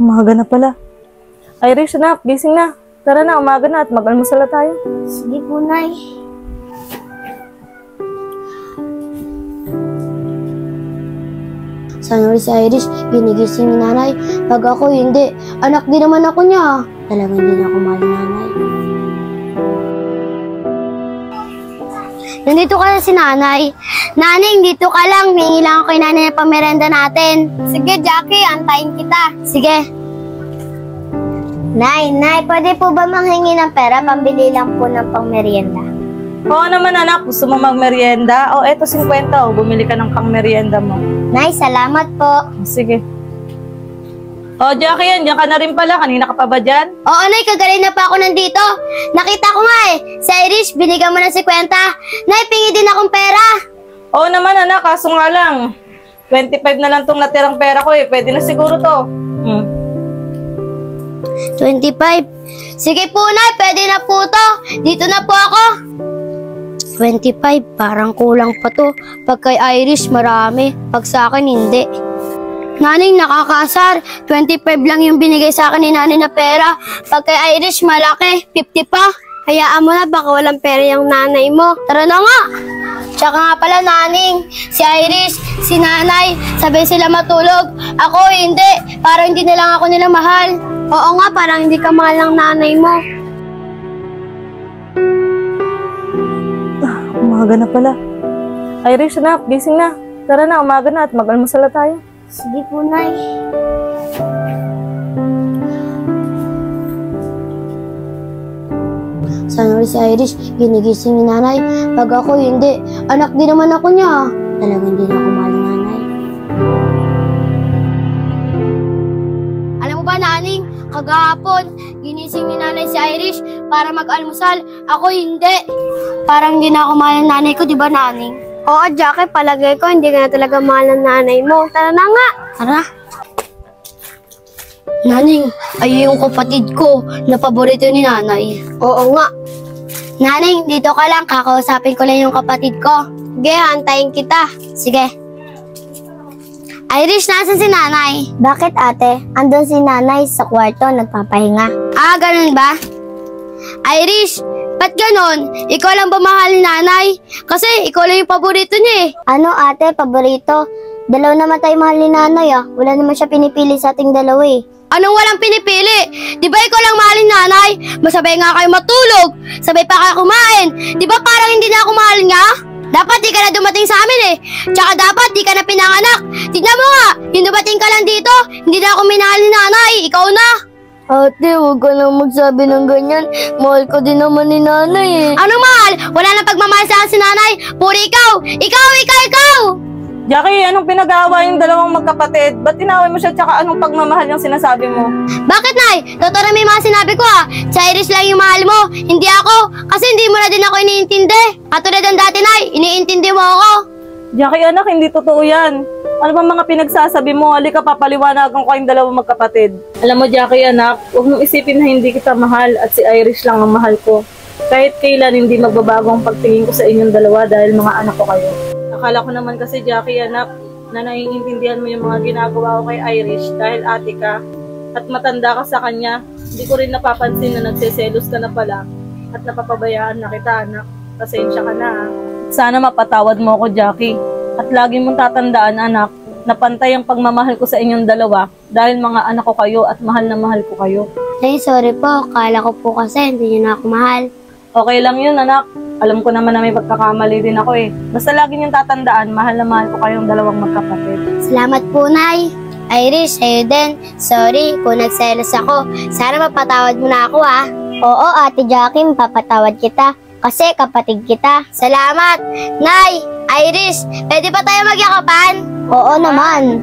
Umaga na pala. Irish, anak, gising na. Tara na, umaga na at mag-almusal na tayo. Sige po, Nay. Sana si Irish, ginigising ni Nanay. Pag ako hindi, anak din naman ako niya. Talagang hindi na ako mahal ni Nanay. Nandito ka na si Nanay. Nanay, dito ka lang. Hingi lang ako kay Nanay na pamerenda natin. Sige, Jackie, antayin kita. Sige. Nay, pwede po ba manghingi ng pera? Pambili lang po ng pangmerienda. Oo naman anak, gusto mo magmerienda? O eto 50, o bumili ka ng pangmerienda mo. Nay, salamat po. Sige. O Jackie, yan, diyan ka na rin pala. Kanina ka pa ba dyan? Oo, Nay, kagaling na pa ako nandito. Nakita ko nga sa Irish, binigyan mo ng 50. Nay, pingi din akong pera. Oo naman anak, kaso nga lang. 25 na lang tong natirang pera ko eh. Pwede na siguro to. 25. Sige po, Nay, pwede na po to. Dito na po ako. 25, parang kulang pa to. Pag kay Irish, marami. Pag sa akin, hindi. Nanay, nakakasar. 25 lang yung binigay sa akin ni Nanay na pera. Pag kay Irish, malaki. 50 pa. Hayaan mo na, baka walang pera yung nanay mo. Tara na nga. Tsaka nga pala, Naning, si Irish, si Nanay, sabay sila matulog. Ako, hindi. Parang hindi na lang ako nila mahal. Oo nga, parang hindi ka mahal ng nanay mo. Umaga na pala. Irish, anak, gising na. Tara na, umaga na at mag-almusal na tayo. Sige po, Nay. Sana si Irish, ginigising ni Nanay. Pag ako hindi, anak din naman ako niya. Talagang hindi na ako mahal ni Nanay. Alam mo ba, Naning, kagahapon, ginising ni Nanay si Irish para mag-almusal. Ako hindi. Parang hindi na ako mahal ng nanay ko, di ba, Naning? Oo, Jackie, palagay ko hindi ka na talaga mahal ng nanay mo. Tara na nga. Tara. Naning, ay yung kapatid ko na paborito ni Nanay. Oo nga. Naning, dito ka lang. Kakausapin ko lang yung kapatid ko. Sige, hantayin kita. Sige. Irish, nasan si Nanay? Bakit, ate? Andun si Nanay sa kwarto, nagpapahinga. Ah, ganun ba? Irish, ba't ganon? Ikaw lang ba mahal ni Nanay? Kasi ikaw lang yung paborito niya eh. Ano, ate, paborito? Dalaw naman tayo mahal ni Nanay ah. Wala naman siya pinipili sa ating dalawa eh. Anong walang pinipili? Di ba ikaw lang mahal ni Nanay? Masabay nga kayo matulog. Sabay pa kayo kumain. Di ba parang hindi na ako mahal niya? Dapat di ka na dumating sa amin eh. Tsaka dapat di ka na pinanganak. Tignan mo nga, yung dumating ka lang dito, hindi na ako minahal ni Nanay. Ikaw na. Ate, huwag ka lang magsabi ng ganyan. Mahal ko din naman ni Nanay eh. Anong mahal? Wala nang pagmamahal sa si Nanay. Puri ikaw. Ikaw! Jackie, anong pinag-aaway yung dalawang magkapatid? Ba't inaway mo siya tsaka anong pagmamahal yung sinasabi mo? Bakit, Nay? Totoo na may mga sinabi ko ah. Si Irish lang yung mahal mo, hindi ako. Kasi hindi mo na din ako iniintindi. Katulad ng dati, Nay, iniintindi mo ako. Jackie, anak, hindi totoo yan. Ano ba mga pinagsasabi mo? Halika, papaliwanagan ko kayong dalawang magkapatid. Alam mo, Jackie, anak, huwag mong isipin na hindi kita mahal at si Irish lang ang mahal ko. Kahit kailan hindi magbabago ang pagtingin ko sa inyong dalawa dahil mga anak ko kayo. Akala ko naman kasi, Jackie, anak, na naiintindihan mo yung mga ginagawa ko kay Irish dahil ate ka at matanda ka sa kanya. Hindi ko rin napapansin na nagseselos ka na pala at napapabayaan na kita, anak. Pasensya ka na, ha? Sana mapatawad mo ako, Jackie. At lagi mong tatandaan, anak, na pantay ang pagmamahal ko sa inyong dalawa dahil mga anak ko kayo at mahal na mahal ko kayo. Ay, sorry po. Kala ko po kasi hindi niyo na ako mahal. Okay lang yun, anak. Alam ko naman na may pagkakamali din ako eh. Basta lagi niyong tatandaan, mahal na mahal ko kayong dalawang magkapatid. Salamat po, Nay. Irish, sa'yo din. Sorry kung nagselos ako. Sana mapatawad mo na ako, ha? Oo, Ate Jackie, mapapatawad kita. Kasi kapatid kita. Salamat! Nay! Irish, pwede ba tayo magyakapan? Oo naman.